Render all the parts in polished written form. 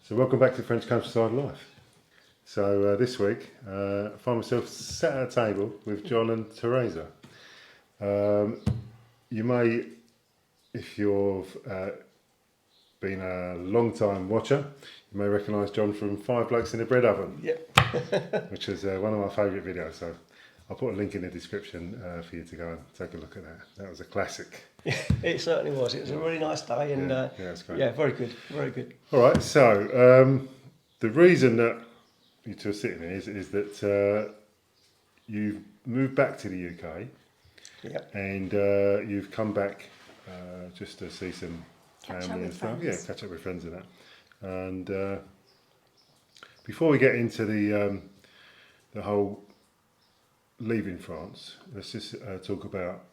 So welcome back to French Countryside Life. So this week I find myself sat at a table with John and Terasa. You may, if you've been a long time watcher, you may recognise John from Five Blokes in a Bread Oven. Yep. Which is one of my favourite videos. So I'll put a link in the description for you to go and take a look at that. That was a classic. It certainly was. It was a really nice day, and it's great. yeah, very good, very good. All right. So the reason that you two are sitting here is that you've moved back to the UK. Yep. And you've come back just to see some family and stuff. Yeah, catch up with friends and that. And before we get into the whole leaving France, let's just talk about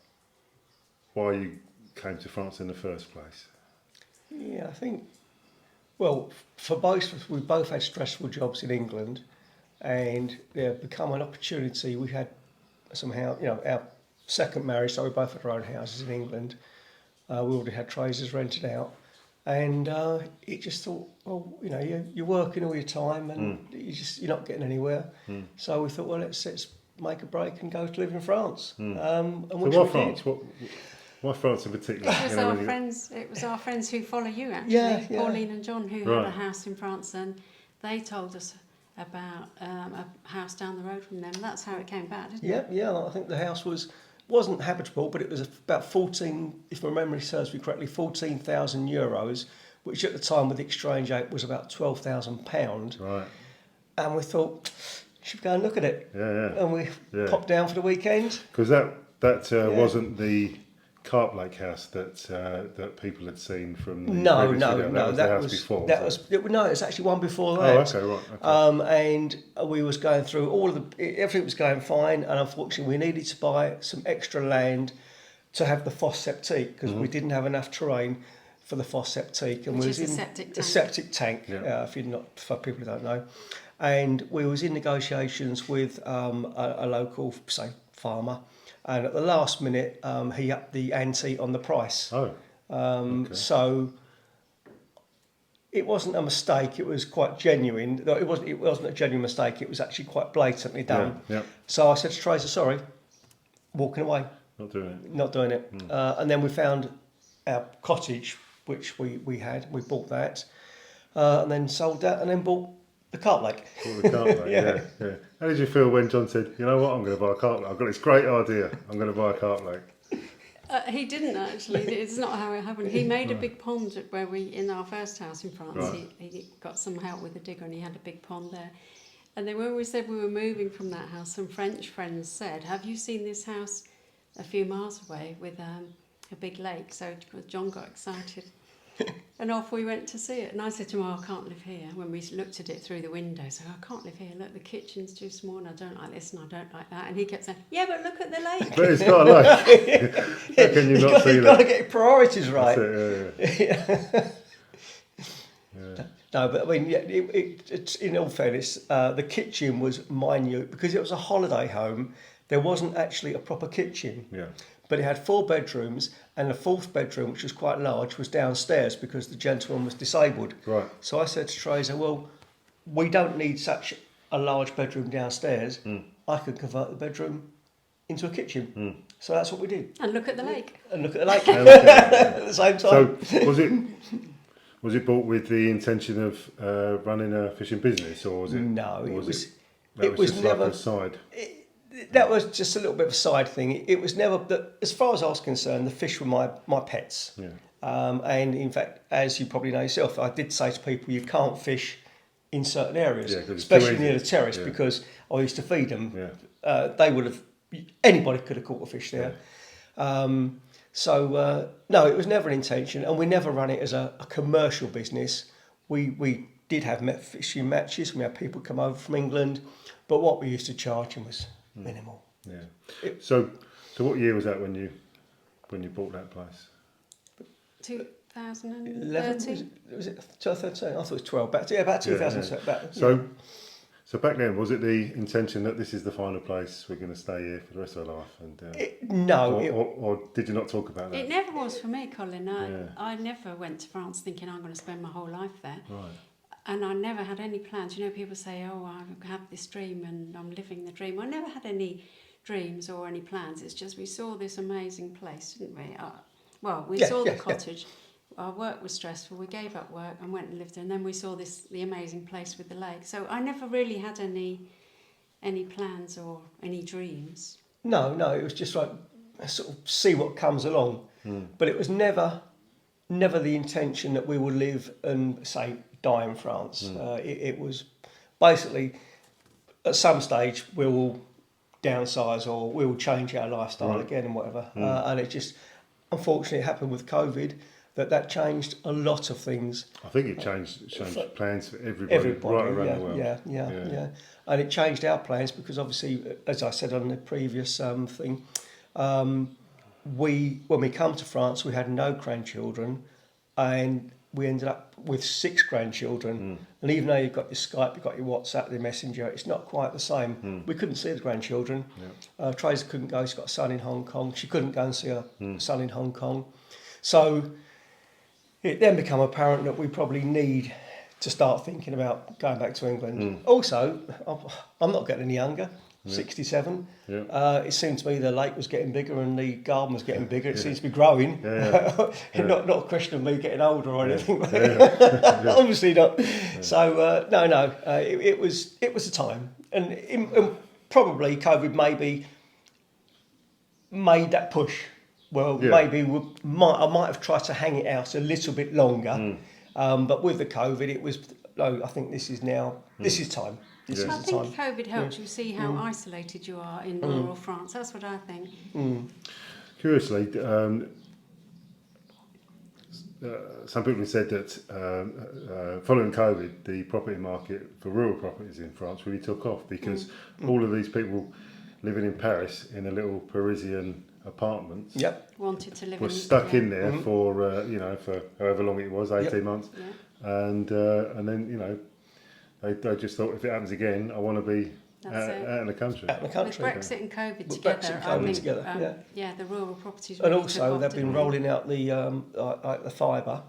why you came to France in the first place. Yeah, I think. Well, for both of us, we both had stressful jobs in England, and there become an opportunity. We had somehow, our second marriage, so we both had our own houses in England. We already had Teresa's rented out, and it just thought, well, you're working all your time, and you're not getting anywhere. So we thought, well, let's make a break and go to live in France. And So which why we France? did. Why France in particular? It was our friends. It was our friends who follow you actually, Yeah. Pauline and John, who Right. had a house in France, and they told us about a house down the road from them. That's how it came about, didn't it? Yeah. I think the house wasn't habitable, but it was about 14, if my memory serves me correctly, €14,000, which at the time with the exchange rate was about £12,000. Right. And we thought, should we go and look at it? Yeah. And we popped down for the weekend. Because that wasn't the carp lake house that people had seen from the No. previous video. That was the house before. No, it's actually one before that. Oh, okay, right. Okay. And we was going through everything was going fine, and unfortunately we needed to buy some extra land to have the fosse septique because we didn't have enough terrain for the fosse septique, and Which we was is in a septic tank. septic tank. Yeah. For people who don't know, and we was in negotiations with a local, say, farmer. And at the last minute, he upped the ante on the price. Oh. Okay. So it wasn't a mistake. It was quite genuine. No, it wasn't a genuine mistake. It was actually quite blatantly done. Yeah. So I said to Teresa, "Sorry, walking away, Not doing it. not doing it." And then we found our cottage, which we bought that, and then sold that, and then bought the carp lake. Bought the carp lake. Yeah. How did you feel when John said, "You know what? I'm going to buy a carp lake. I've got this great idea. I'm going to buy a carp lake." He didn't actually. It's not how it happened. He made a big pond in our first house in France. Right. He got some help with a digger, and he had a big pond there. And then when we said we were moving from that house, some French friends said, "Have you seen this house a few miles away with a big lake?" So John got excited. And off we went to see it. And I said to him, I can't live here. When we looked at it through the window, so I can't live here. Look, the kitchen's too small and I don't like this and I don't like that. And he kept saying, yeah, but look at the lake. But it's got a lake. How can you not see You've that? got to get your priorities right. That's it, yeah. No, but I mean, it's in all fairness, the kitchen was minute because it was a holiday home. There wasn't actually a proper kitchen. Yeah. But it had 4 bedrooms, and the 4th bedroom, which was quite large, was downstairs because the gentleman was disabled. Right. So I said to Teresa, well, we don't need such a large bedroom downstairs. I could convert the bedroom into a kitchen. So that's what we did. And look at the lake. And look at the lake at the same time. So was it bought with the intention of running a fishing business, or was it? No, it was just never like a side. That was just a little bit of a side thing. It was never, as far as I was concerned, the fish were my pets. Yeah. And in fact, as you probably know yourself, I did say to people, you can't fish in certain areas, 'cause it's especially too near easy. the terrace, Yeah. because I used to feed them. Yeah. They would have, anybody could have caught a fish there. So no, it was never an intention, and we never ran it as a commercial business. We did have fishing matches. We had people come over from England, but what we used to charge them was minimal. Yeah. So what year was that when you bought that place? 2013. Was it 2013? I thought it was 12. About 2013. Yeah. So back then, was it the intention that this is the final place we're going to stay here for the rest of our life? And or did you not talk about that? It never was for me, Colin. I never went to France thinking I'm going to spend my whole life there. Right. And I never had any plans. You know, people say, oh, I have this dream and I'm living the dream. I never had any dreams or any plans. It's just we saw this amazing place, didn't we? We saw the cottage. Our work was stressful. We gave up work and went and lived there. And then we saw the amazing place with the lake. So I never really had any plans or any dreams. No, it was just like sort of see what comes along. But it was never the intention that we would live and say die in France. It was basically at some stage we will downsize or we will change our lifestyle again and whatever. And it just unfortunately happened with COVID that changed a lot of things. I think it changed plans for everybody right around the world. Yeah. And it changed our plans because obviously, as I said on the previous thing, when we come to France, we had no grandchildren, and we ended up with 6 grandchildren. And even though you've got your Skype, you've got your WhatsApp, the Messenger, it's not quite the same. We couldn't see the grandchildren. Tracy couldn't go. She's got a son in Hong Kong. She couldn't go and see her son in Hong Kong. So it then became apparent that we probably need to start thinking about going back to England. Also, I'm not getting any younger. 67. It seemed to me the lake was getting bigger and the garden was getting bigger. It seems to be growing. Not a question of me getting older or anything. Obviously not. So it was a time, and probably COVID maybe made that push. Well, maybe I might have tried to hang it out a little bit longer, but with the COVID, it was. I think this is now. This is time. I think COVID helped you see how isolated you are in rural France. That's what I think. Curiously, some people have said that following COVID, the property market for rural properties in France really took off because all of these people living in Paris in a little Parisian apartments wanted to live were stuck in there for for however long it was, 18 months, and then they just thought if it happens again, I want to be out in the country. Out in the country. With Brexit and COVID together, the rural properties. Really and also they've been rolling out the fibre,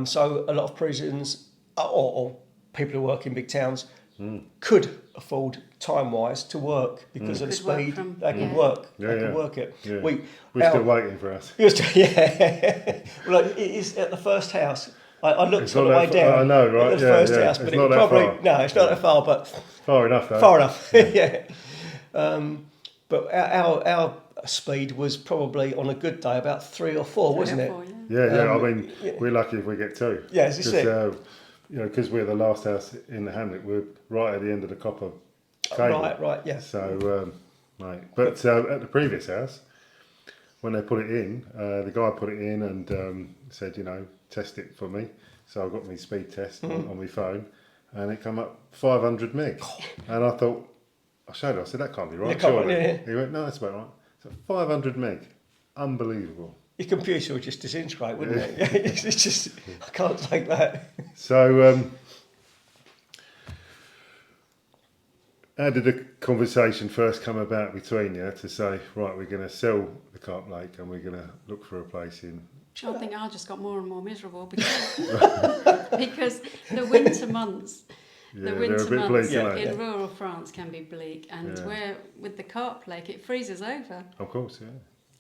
so a lot of Parisians or people who work in big towns could afford time-wise to work because of the speed. They can work. They can work it. Yeah. We're still waiting for us. Well, it is at the first house. I looked on the way down. I know, right? At the first house, but it's probably it's not that far, but far enough. Though. Far enough. But our speed was probably on a good day about 3 or 4, wasn't it? Yeah. I mean, we're lucky if we get 2. Yeah, this is it. Because we're the last house in the hamlet, we're right at the end of the copper cable. Right, yeah. So, but at the previous house, when they put it in, the guy put it in and said, test it for me. So I got my speed test on my phone, and it came up 500 meg. And I thought, I showed him, I said, that can't be right, surely. He went, no, that's about right. So 500 meg, unbelievable. Your computer would just disintegrate, wouldn't it? It's just, I can't take that. So, how did the conversation first come about between you to say, right, we're going to sell the Carp Lake and we're going to look for a place in... I think I just got more and more miserable because the winter months... The winter months in rural France can be bleak, and where with the Carp Lake it freezes over. Of course, yeah.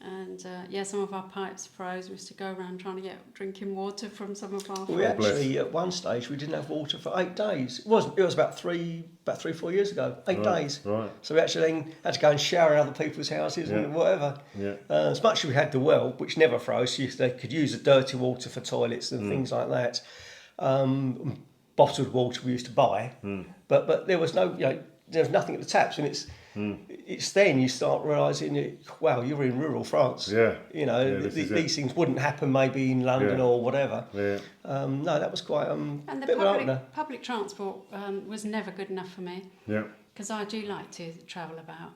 And some of our pipes froze. We used to go around trying to get drinking water from some of our. We actually at one stage we didn't have water for 8 days. It was about 3-4 years ago. 8 days. Right. So we actually then had to go and shower in other people's houses and whatever. Yeah. As much as we had the well, which never froze, so they could use the dirty water for toilets and things like that. Bottled water we used to buy, but there was no, there was nothing at the taps, and it's then you start realising, wow, you're in rural France. Yeah. These things wouldn't happen maybe in London or whatever. Yeah. No, that was quite and the public transport was never good enough for me. Yeah. Because I do like to travel about.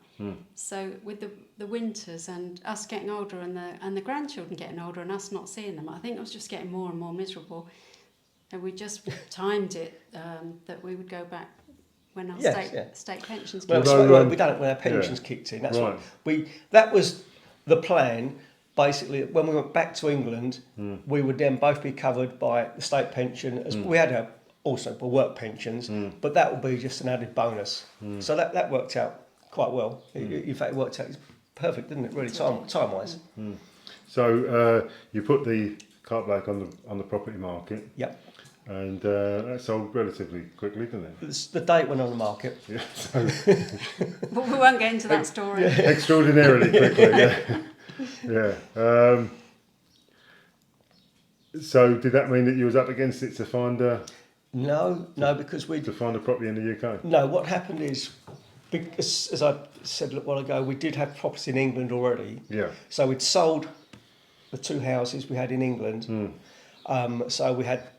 So with the winters and us getting older and the grandchildren getting older and us not seeing them, I think I was just getting more and more miserable. And we just timed it that we would go back when our state pensions kicked in. We done it when our pensions kicked in. That's right. That was the plan. Basically, when we went back to England, we would then both be covered by the state pension. As we had also for work pensions, but that will be just an added bonus. So that worked out quite well. In fact, it worked out perfect, didn't it? Really, time wise. So you put the carp lake on the property market. Yep. And that sold relatively quickly, didn't it? The day it went on the market. Yeah. So But we won't get into that story. extraordinarily quickly. Yeah. So did that mean that you was up against it to find No, because we to find a property in the UK? No, what happened is, because, as I said a little while ago, we did have property in England already. Yeah. So we'd sold the 2 houses we had in England. So we had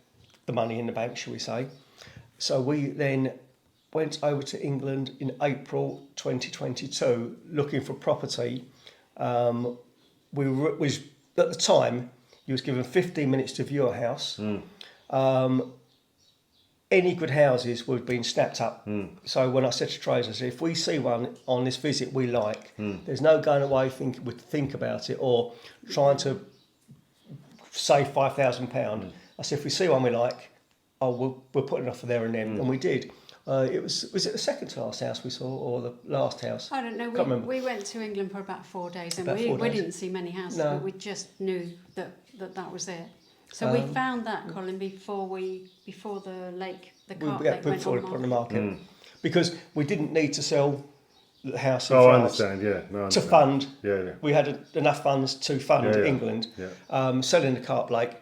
the money in the bank, shall we say. So we then went over to England in April 2022 looking for property. Was at the time, you was given 15 minutes to view a house. Any good houses would have been snapped up. So when I said to Terasa, I said, if we see one on this visit we like, there's no going away think about it or trying to save £5,000. I said, if we see one we like, we'll put an offer there and then, and we did. Was it the second to last house we saw or the last house? I don't know. Can't remember. We went to England for about 4 days, and About 4 we days. didn't see many houses, No. but we just knew that was it. So we found that, Colin, before the lake, the carp lake went before we on put on the market. market. Because we didn't need to sell the house in Oh, I France understand. Yeah. No, I to understand. fund. Yeah. We had enough funds to fund Yeah. England. Yeah. Selling the carp lake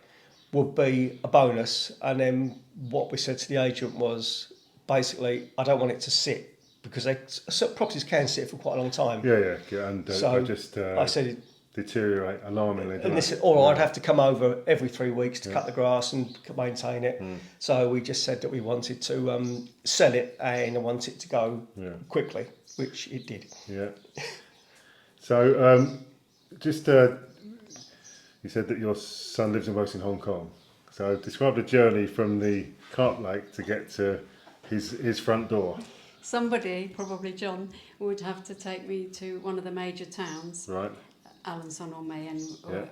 would be a bonus, and then what we said to the agent was basically, I don't want it to sit because certain properties can sit for quite a long time. Yeah. And So they just I said, deteriorate alarmingly. and this, or I'd have to come over every 3 weeks to cut the grass and maintain it. So we just said that we wanted to sell it and I wanted it to go quickly, which it did. Yeah. So just you said that your son lives and works in Hong Kong. So describe the journey from the carp lake to get to his front door. Somebody, probably John, would have to take me to one of the major towns, Right. Alençon or Mayenne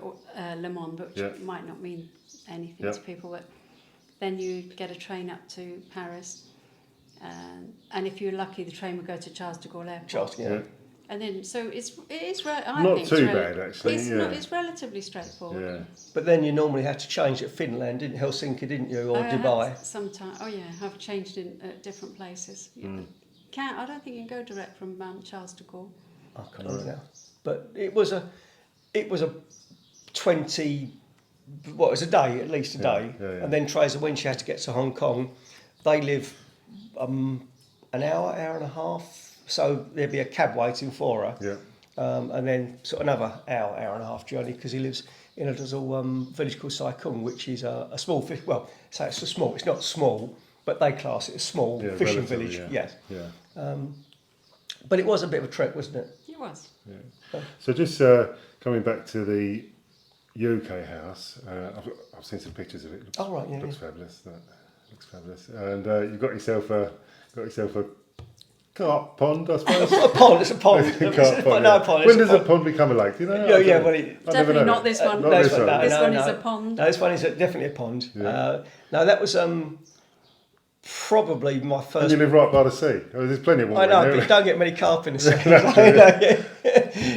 or Le Mans, which might not mean anything to people, but then you get a train up to Paris, and if you're lucky, the train would go to Charles de Gaulle Airport. And then, so it is Not too bad, actually. It's relatively straightforward. Yeah. But then you normally had to change at Finland, Helsinki, didn't you, or Dubai? Sometimes, I've changed in different places. I don't think you can go direct from Charles de Gaulle. I can't remember now. But it was a 20. It was a day, at least a day. Yeah. And then Terasa, when she had to get to Hong Kong, they live an hour and a half. So there'd be a cab waiting for her. Yeah. And then sort of another hour and a half journey because he lives in a little village called Sai Kung, which is a small fish. Well, so it's small. It's not small, but they class it as small fishing village. Yes. Yeah. But it was a bit of a trek, wasn't it? It was. Yeah. So just coming back to the UK house, I've seen some pictures of it. Looks fabulous. That looks fabulous. And you've got yourself a carp pond, I suppose. A pond. It's a pond. Carp pond, No pond. When does a pond become a lake? Do you know? Definitely not this one. This one. This one is a pond. No, this one is definitely a pond. Yeah. No, that was probably my first. And you live right by the sea. Oh, there's plenty of water. I know, but you don't get many carp in the sea.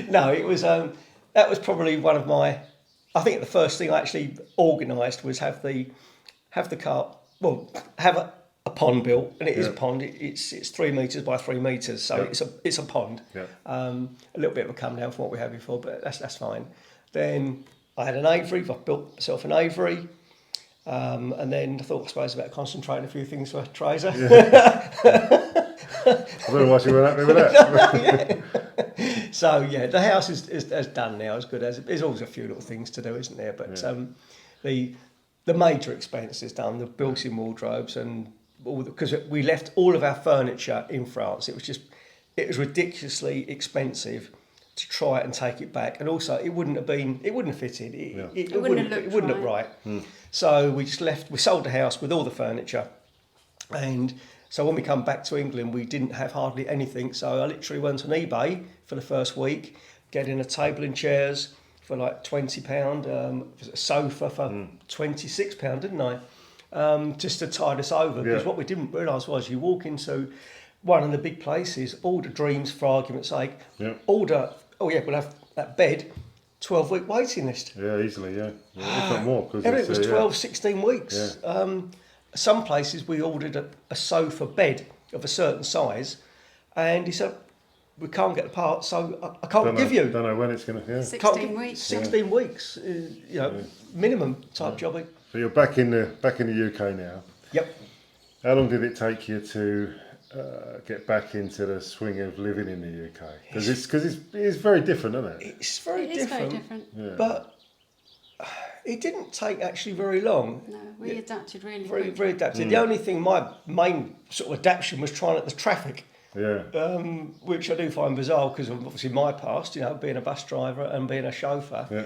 No, it was. That was probably one of my. I think the first thing I actually organised was have the carp. Well, have a pond built, and it is a pond. It's 3 metres by 3 metres, so it's a pond. Yeah. A little bit of a come down from what we had before, but that's fine. Then I had an aviary. I built myself an aviary. And then I thought, I suppose, about concentrating a few things for Terasa. I don't know why she went happy with that. So the house is done now, as good as there's always a few little things to do, isn't there? But the major expense is done, the built-in wardrobes and all, because we left all of our furniture in France. It was ridiculously expensive to try and take it back, and also it wouldn't have fitted. It wouldn't look right. So we sold the house with all the furniture, and so when we come back to England, we didn't have hardly anything. So I literally went on eBay for the first week, getting a table and chairs for like £20, a sofa for £26, didn't I? just to tide us over. Because what we didn't realise was you walk into one of the big places, order Dreams for argument's sake, order, we'll have that bed, 12-week waiting list. Yeah, easily, if not more. Cause It was 12, 16 weeks. Yeah. Some places we ordered a sofa bed of a certain size, and he said, we can't get the parts, so I can't give you. Don't know when it's going to, 16 weeks. 16 weeks, minimum type jobbing. So you're back in the UK now. Yep. How long did it take you to get back into the swing of living in the UK? Because it's very different, isn't it? It's very It is very different. Yeah. But it didn't take actually very long. No, we adapted really Very, quickly. very adapted. The only thing, my main sort of adaptation was trying at the traffic, which I do find bizarre because of obviously my past, being a bus driver and being a chauffeur. Yeah.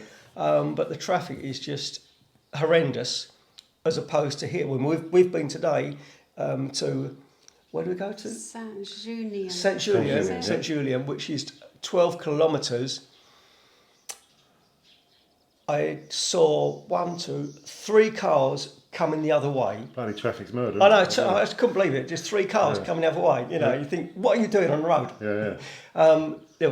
But the traffic is just horrendous as opposed to here. When we've been today to, where do we go to? Saint-Julien. Saint-Julien, which is 12 kilometres. I saw 3 cars coming the other way. Bloody traffic's murder. I know, I couldn't believe it. Just 3 cars coming the other way. You think, what are you doing on the road? There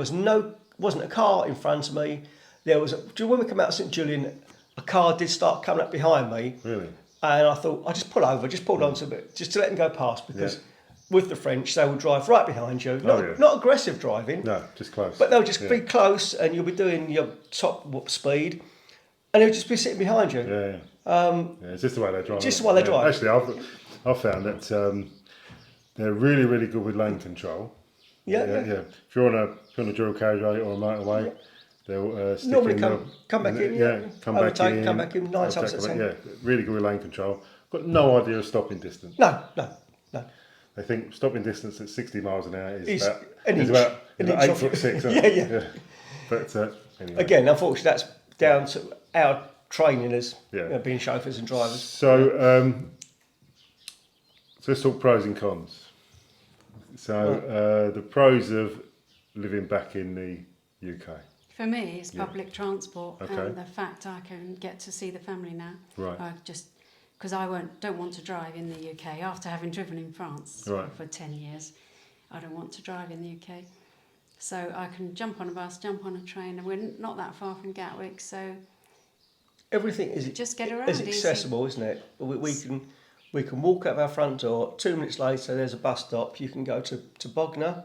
wasn't a car in front of me. When we come out of St Julian, a car did start coming up behind me. Really? And I thought, I just pulled onto a bit, just to let them go past, because with the French, they will drive right behind you. Not aggressive driving. No, just close. But they'll just be close, and you'll be doing your top speed, and they'll just be sitting behind you. It's just the way they drive. Just the way they drive. Actually, I've found that they're really, really good with lane control. If you're on a dual carriageway or a motorway, they'll stick normally in. Come back in. Come back in. 9 times out of 10. Yeah, really good with lane control. Got no idea of stopping distance. No. They think stopping distance at 60 miles an hour is Is about an inch. about An inch 8'6". Isn't it? Yeah. But anyway. Again, unfortunately, that's down to our training as being chauffeurs and drivers. So, so let's talk pros and cons. So the pros of living back in the UK. For me, it's public transport Okay. and the fact I can get to see the family now. Right. Because I don't want to drive in the UK after having driven in France for 10 years. I don't want to drive in the UK. So I can jump on a bus, jump on a train, and we're not that far from Gatwick, so Everything is just get around is accessible, isn't it? We can walk out our front door. 2 minutes later, there's a bus stop. You can go to Bognor,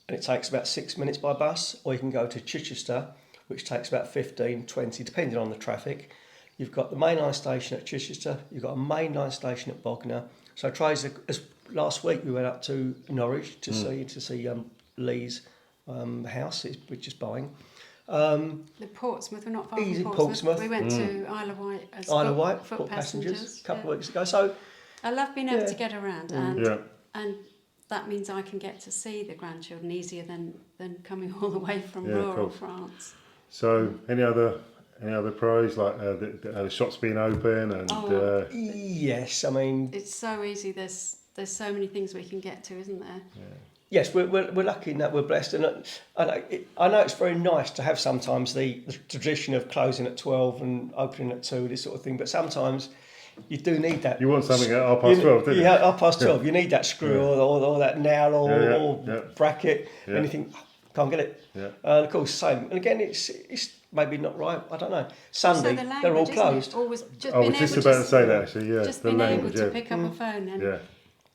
and it takes about 6 minutes by bus, or you can go to Chichester, which takes about 15, 20, depending on the traffic. You've got the mainline station at Chichester. You've got a mainline station at Bognor. So last week we went up to Norwich to see Lee's house, which is buying. The Portsmouth, we're not far from Portsmouth. We went to Isle of Wight as foot passengers a couple of weeks ago. So I love being able to get around, and that means I can get to see the grandchildren easier than coming all the way from rural France. So any other pros, like the shops being open and yes, I mean it's so easy. There's so many things we can get to, isn't there? Yes, we're lucky in that we're blessed, and I know it's very nice to have sometimes the tradition of closing at 12 and opening at 2, this sort of thing. But sometimes you do need that. You want something at 12:30, don't you? Yeah, 12:30. You need that screw or that nail or bracket. Yeah. Anything, can't get it. Yeah. And of course, same. And again, it's maybe not right. I don't know. Sunday, the they're all language, closed. I was just about to say that actually. Yeah, just the being language. able to pick up a phone Yeah.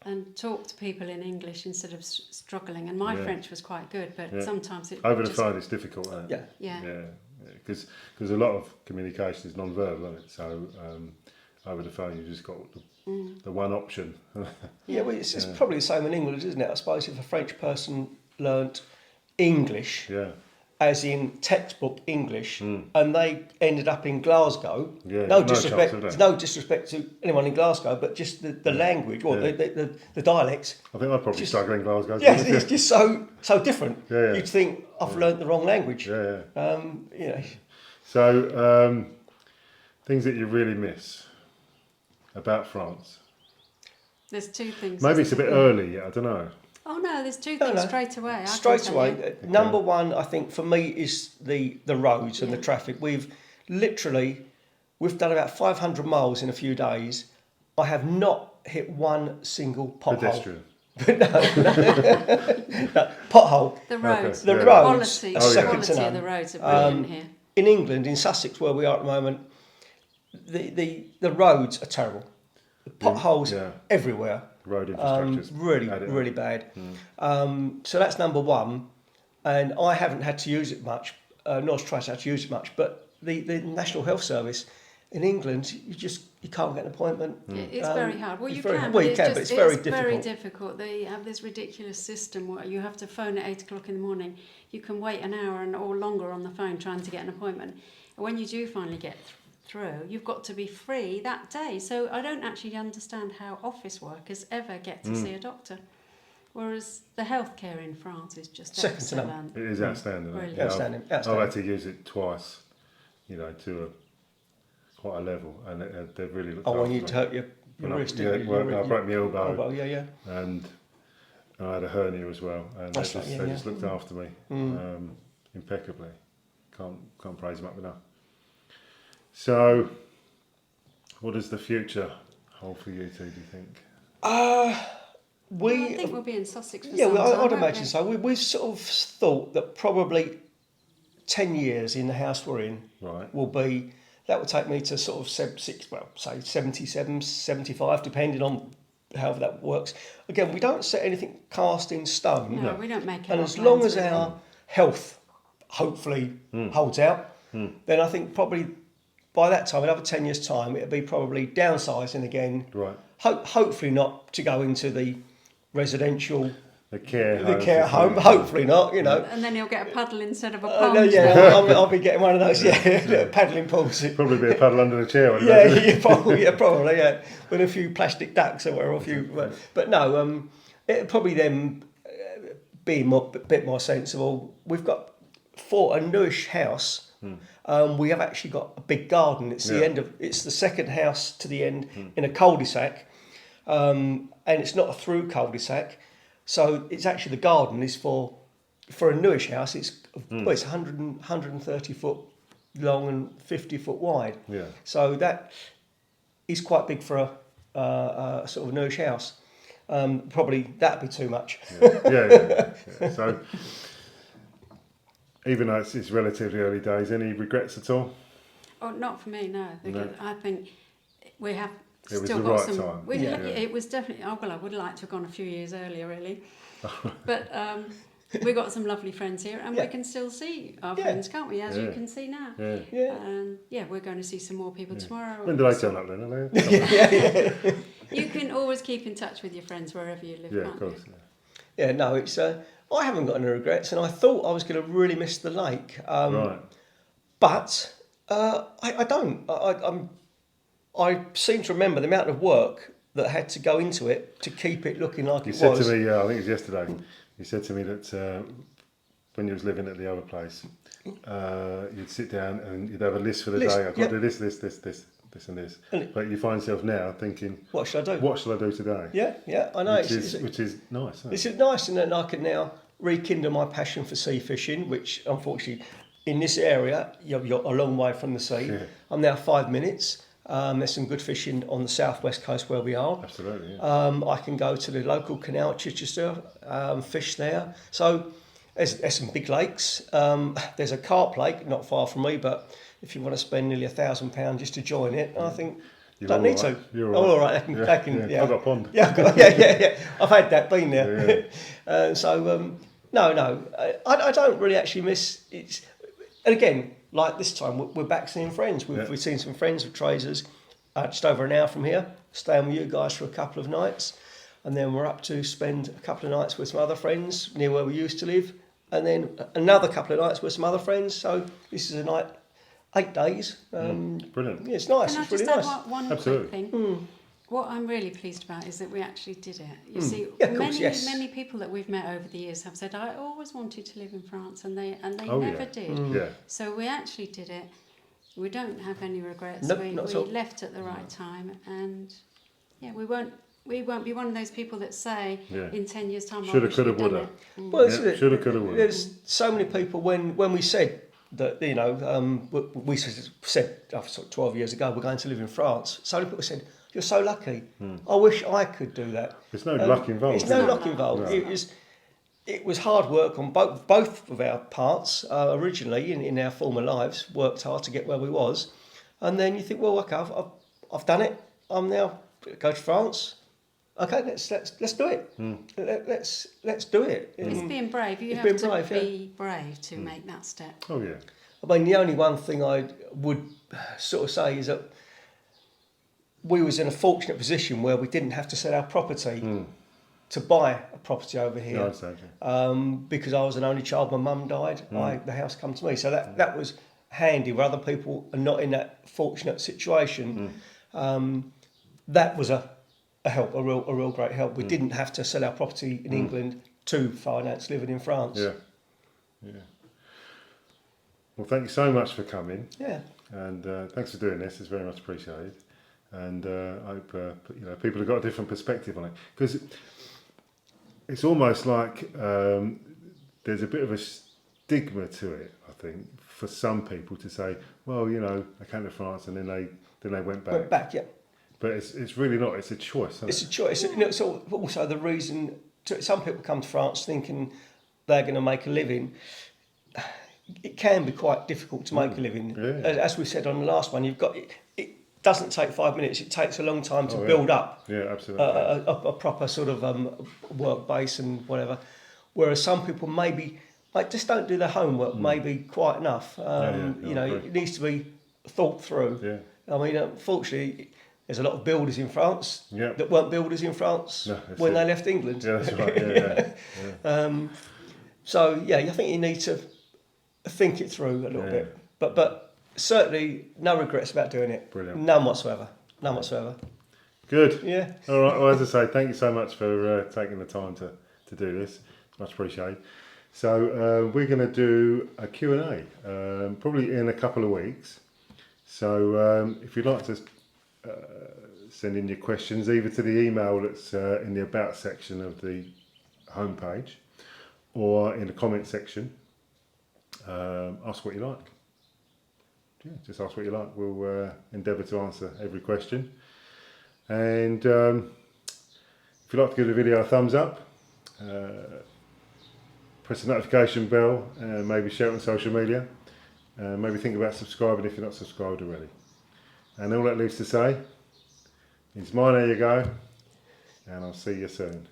and talk to people in English instead of struggling. And my French was quite good, but sometimes it over the phone it's difficult. Isn't it? Yeah. Because a lot of communication is non-verbal, isn't it? So over the phone you just got the one option. Well, it's probably the same in England, isn't it? I suppose if a French person learnt English, as in textbook English, and they ended up in Glasgow. No disrespect to anyone in Glasgow, but just the language or the dialects. I think I'd probably struggle in Glasgow. Yeah, it's just so different. You'd think I've learnt the wrong language. So things that you really miss about France. There's 2 things. Maybe it's a bit early. I don't know. Oh no, there's 2 things straight away. Straight away. Number one, I think for me is the roads and the traffic. We've done about 500 miles in a few days I have not hit one single pothole. Pedestrian. No, pothole. The roads, The the roads quality, are the second quality to of the none. roads are brilliant here. In England, in Sussex, where we are at the moment, the roads are terrible. The potholes Yeah. everywhere. Road infrastructure's Really bad. So that's number one, and I haven't had to use it much. Nor has Trace had to use it much, but the National Health Service in England, you can't get an appointment. It's very hard. Well, you very can, hard. but Well, you can, it's but just, it's very very difficult. difficult. They have this ridiculous system where you have to phone at 8 o'clock in the morning. You can wait an hour or longer on the phone trying to get an appointment. And when you do finally get through, you've got to be free that day. So I don't actually understand how office workers ever get to see a doctor. Whereas the healthcare in France is just Second to none. excellent. It is outstanding. Brilliant. Yeah, Outstanding. I've had to use it twice, to quite a level, and they've really looked after When you me. hurt your wrist, didn't you? I broke my elbow, yeah. and I had a hernia as well, and they just looked after me impeccably. Can't praise them up enough. So, what does the future hold for you two, do you think? I think we'll be in Sussex for some time, I'd won't imagine we? so. We've sort of thought that probably 10 years in the house we're in Right. will be, that will take me to sort of 77, 75, depending on how that works. Again, we don't set anything cast in stone. No, we don't make And our as long plans as with our it. health hopefully holds out, then I think probably by that time, another 10 years' time, it'll be probably downsizing again. Right. Hopefully not to go into the residential, The care home. Hopefully not, And then he'll get a paddle instead of a pond. I'll be getting one of those, little paddling pools. Probably be a paddle under the chair. Wouldn't it? Probably, with a few plastic ducks or a few. But no, it'll probably then be a bit more sensible. We've got, for a newish house, we have actually got a big garden. It's it's the second house to the end in a cul-de-sac, and it's not a through cul-de-sac. So it's actually, the garden is for a newish house. It's 130 foot long and 50 foot wide. Yeah. So that is quite big for a sort of newish house. Probably that'd be too much. Yeah. So, even though it's relatively early days, any regrets at all? Oh, not for me, no. No. I think we have It was still the got right some. time. It was definitely. Oh well, I would like to have gone a few years earlier, really. But we got some lovely friends here, and we can still see our friends, can't we? As you can see now. Yeah. And we're going to see some more people tomorrow. When do they turn up then? Are they? You can always keep in touch with your friends wherever you live, Yeah, can't of course. you? Yeah, no, it's. I haven't got any regrets, and I thought I was going to really miss the lake. Right. But I don't. I seem to remember the amount of work that had to go into it to keep it looking like You it said was. to me, I think it was yesterday, you said to me that when you was living at the other place, you'd sit down and you'd have a list for the day. I've got to do this and this. But you find yourself now thinking, What should I do? what shall I do today? Yeah, I know. Which is nice. Isn't This it? is nice, and then I can now rekindle my passion for sea fishing, which unfortunately in this area you're a long way from the sea. Yeah. I'm now 5 minutes. There's some good fishing on the southwest coast where we are. Absolutely. Yeah. I can go to the local canal at Chichester, fish there. So there's some big lakes. There's a carp lake not far from me, but if you want to spend nearly £1,000 just to join it, I think You're don't all need right. to. You're all all right. Yeah. I can. I've got a pond. Yeah. I've had that, been there. Yeah. No. I don't really actually miss it. And again, like this time, we're back seeing friends. We've seen some friends of Trazers just over an hour from here, staying with you guys for a couple of nights. And then we're up to spend a couple of nights with some other friends near where we used to live. And then another couple of nights with some other friends. So this is a night, 8 days. Brilliant. Yeah, it's nice. Can I It's just really add nice. one Absolutely. quick thing? What I'm really pleased about is that we actually did it. You see, Yeah, of course, yes. many people that we've met over the years have said, I always wanted to live in France, and they Oh, never yeah. did. Yeah. So we actually did it. We don't have any regrets. Nope, we not at all. left at the right time, and we won't be one of those people that say in 10 years' time, Shoulda, I wish we'd coulda, done woulda. it. Well, Yeah, shoulda, coulda, woulda. there's so many people when we said that, you know, we said 12 years ago, we're going to live in France. So many people said, you're so lucky. I wish I could do that. There's no luck involved. There's no is luck there? involved. No. It was hard work on both of our parts originally in our former lives. Worked hard to get where we was, and then you think, well, okay, I've done it. I'm now go to France. Okay, let's do it. Let's do it. It's being brave. You It's have being to brave, be brave to make that step. Oh yeah. I mean, the only one thing I would sort of say is that we was in a fortunate position where we didn't have to sell our property to buy a property over here. No, I understand, yeah. Because I was an only child, my mum died. The house come to me, so that was handy. Where other people are not in that fortunate situation, that was a help, a real great help. We didn't have to sell our property in England to finance living in France. Yeah. Well, thank you so much for coming. Yeah. And thanks for doing this. It's very much appreciated. And I hope people have got a different perspective on it, because it's almost like there's a bit of a stigma to it. I think for some people to say, well, I came to France and then they went back. Went back, yeah. But it's really not. It's a choice. Isn't It's it? a choice. It's also the reason. Some people come to France thinking they're going to make a living. It can be quite difficult to make a living. Yeah. As we said on the last one, it doesn't take 5 minutes. It takes a long time to Oh, yeah. build up Yeah, absolutely. a proper sort of work base and whatever. Whereas some people maybe just don't do their homework maybe quite enough. It needs to be thought through. Yeah. I mean, unfortunately, there's a lot of builders in France Yeah. that weren't builders in France when they left England. Yeah, that's right. Yeah. So yeah, I think you need to think it through a little Yeah. bit. But certainly no regrets about doing it. Brilliant. None whatsoever. None whatsoever. Good. Yeah. All right. Well, as I say, thank you so much for taking the time to do this. It's much appreciated. So we're going to do a Q&A probably in a couple of weeks. So if you'd like to send in your questions either to the email that's in the About section of the homepage or in the comment section, ask what you like. Yeah, just ask what you like. We'll endeavour to answer every question. And if you'd like to give the video a thumbs up, press the notification bell, maybe share it on social media, maybe think about subscribing if you're not subscribed already. And all that leaves to say is mine, there you go, and I'll see you soon.